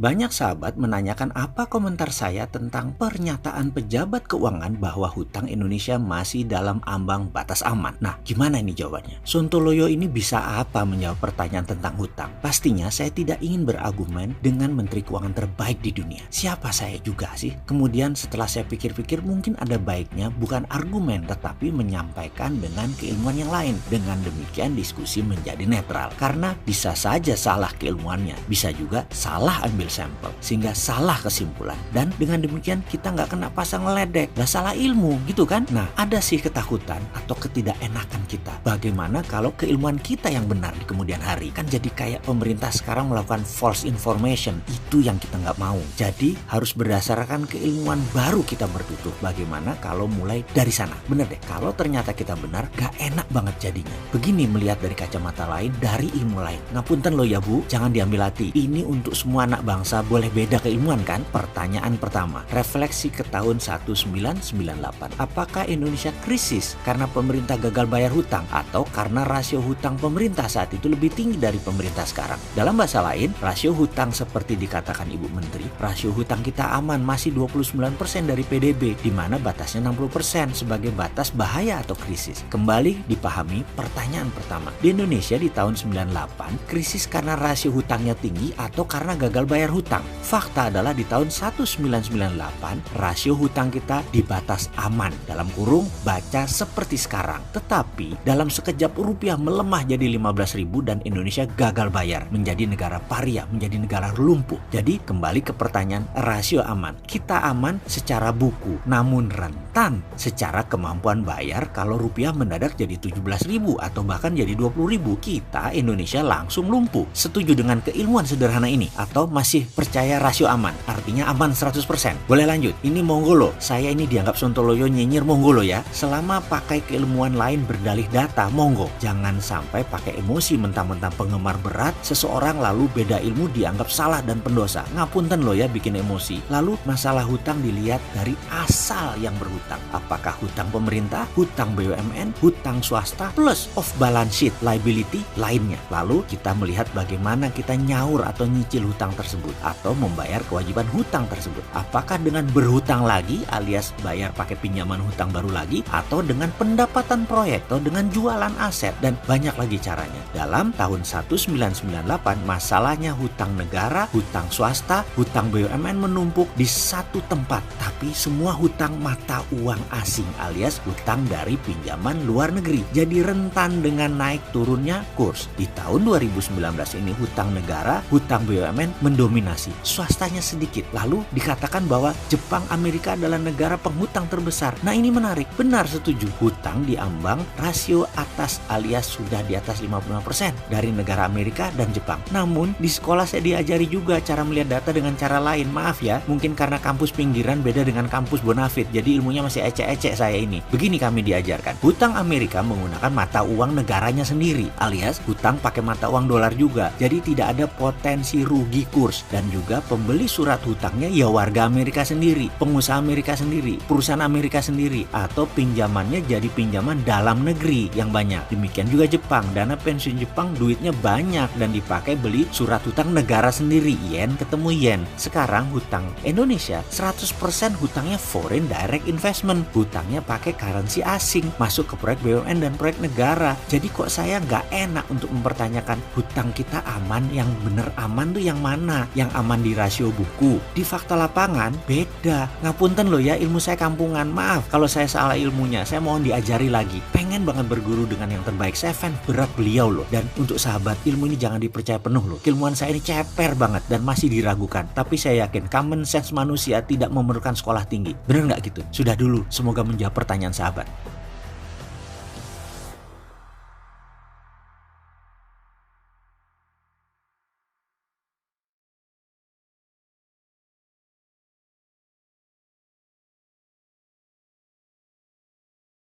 Banyak sahabat menanyakan apa komentar saya tentang pernyataan pejabat keuangan bahwa hutang Indonesia masih dalam ambang batas aman. Nah, gimana ini jawabannya? Sontoloyo ini bisa apa menjawab pertanyaan tentang hutang? Pastinya saya tidak ingin berargumen dengan Menteri Keuangan terbaik di dunia. Siapa saya juga sih? Kemudian setelah saya pikir-pikir mungkin ada baiknya bukan argumen tetapi menyampaikan dengan keilmuan yang lain. Dengan demikian diskusi menjadi netral. Karena bisa saja salah keilmuannya, bisa juga salah ambil sampel sehingga salah kesimpulan, dan dengan demikian kita nggak kena pasang ledek, nggak salah ilmu gitu kan. Nah, ada sih ketakutan atau ketidakenakan kita bagaimana kalau keilmuan kita yang benar di kemudian hari. Kan jadi kayak pemerintah sekarang melakukan false information, itu yang kita nggak mau. Jadi harus berdasarkan keilmuan baru kita bertutur. Bagaimana kalau mulai dari sana? Bener deh, kalau ternyata kita benar gak enak banget jadinya. Begini melihat dari kacamata lain, dari ilmu lain. Ngapunten loh ya Bu, jangan diambil hati. Ini untuk semua anak bangsa, boleh beda keilmuan kan? Pertanyaan pertama, refleksi ke tahun 1998. Apakah Indonesia krisis karena pemerintah gagal bayar hutang atau karena rasio hutang pemerintah saat itu lebih tinggi dari pemerintah sekarang? Dalam bahasa lain, rasio hutang seperti dikatakan Ibu Menteri, rasio hutang kita aman masih 29% dari PDB, di mana batasnya 60% sebagai batas bahaya atau krisis. Kembali dipahami pertanyaan pertama. Di Indonesia di tahun 98, krisis karena rasio hutangnya tinggi atau karena gagal bayar hutang? Fakta adalah di tahun 1998 rasio hutang kita di batas aman, dalam kurung baca seperti sekarang. Tetapi dalam sekejap rupiah melemah jadi 15.000 dan Indonesia gagal bayar, menjadi negara paria, menjadi negara lumpuh. Jadi kembali ke pertanyaan rasio aman. Kita aman secara buku, namun rentan secara kemampuan bayar. Kalau rupiah mendadak jadi 17.000 atau bahkan jadi 20.000, kita Indonesia langsung lumpuh. Setuju dengan keilmuan sederhana ini atau masih percaya rasio aman? Artinya aman 100%. Boleh lanjut? Ini monggo loh. Saya ini dianggap Sontoloyo nyinyir, monggo loh ya. Selama pakai keilmuan lain berdalih data, monggo. Jangan sampai pakai emosi mentang-mentang penggemar berat seseorang lalu beda ilmu dianggap salah dan pendosa. Ngapunten loh ya bikin emosi. Lalu masalah hutang dilihat dari asal yang berhutang. Apakah hutang pemerintah, hutang BUMN, hutang swasta, plus off balance sheet liability lainnya. Lalu kita melihat bagaimana kita nyaur atau nyicil hutang tersebut atau membayar kewajiban hutang tersebut. Apakah dengan berhutang lagi alias bayar pakai pinjaman hutang baru lagi, atau dengan pendapatan proyek atau dengan jualan aset, dan banyak lagi caranya. Dalam tahun 1998 masalahnya hutang negara, hutang swasta, hutang BUMN menumpuk di satu tempat, tapi semua hutang mata uang asing alias hutang dari pinjaman luar negeri. Jadi rentan dengan naik turunnya kurs. Di tahun 2019 ini hutang negara, hutang BUMN mendominasi, swastanya sedikit. Lalu dikatakan bahwa Jepang, Amerika adalah negara penghutang terbesar. Nah ini menarik, benar setuju. Hutang diambang rasio atas alias sudah di atas 55% dari negara Amerika dan Jepang. Namun di sekolah saya diajari juga cara melihat data dengan cara lain. Maaf ya, mungkin karena kampus pinggiran beda dengan kampus Bonafit, jadi ilmunya masih ecek-ecek saya ini. Begini kami diajarkan, hutang Amerika menggunakan mata uang negaranya sendiri, alias hutang pakai mata uang dolar juga. Jadi tidak ada potensi rugi kurs, dan juga pembeli surat hutangnya ya warga Amerika sendiri, pengusaha Amerika sendiri, perusahaan Amerika sendiri, atau pinjamannya jadi pinjaman dalam negeri yang banyak. Demikian juga Jepang, dana pensiun Jepang duitnya banyak dan dipakai beli surat hutang negara sendiri, yen ketemu yen. Sekarang hutang Indonesia 100% hutangnya foreign direct investment, hutangnya pakai currency asing, masuk ke proyek BUMN dan proyek negara. Jadi kok saya nggak enak untuk mempertanyakan hutang kita aman? Yang bener aman tuh yang mana? Yang aman di rasio buku, di fakta lapangan beda. Ngapunten loh ya, ilmu saya kampungan, maaf kalau saya salah ilmunya, saya mohon diajari lagi. Pengen banget berguru dengan yang terbaik, saya fan berat beliau loh. Dan untuk sahabat, ilmu ini jangan dipercaya penuh loh. Keilmuan saya ini ceper banget dan masih diragukan, tapi saya yakin common sense manusia tidak memerlukan sekolah tinggi. Bener nggak gitu? Sudah dulu, semoga menjawab pertanyaan sahabat.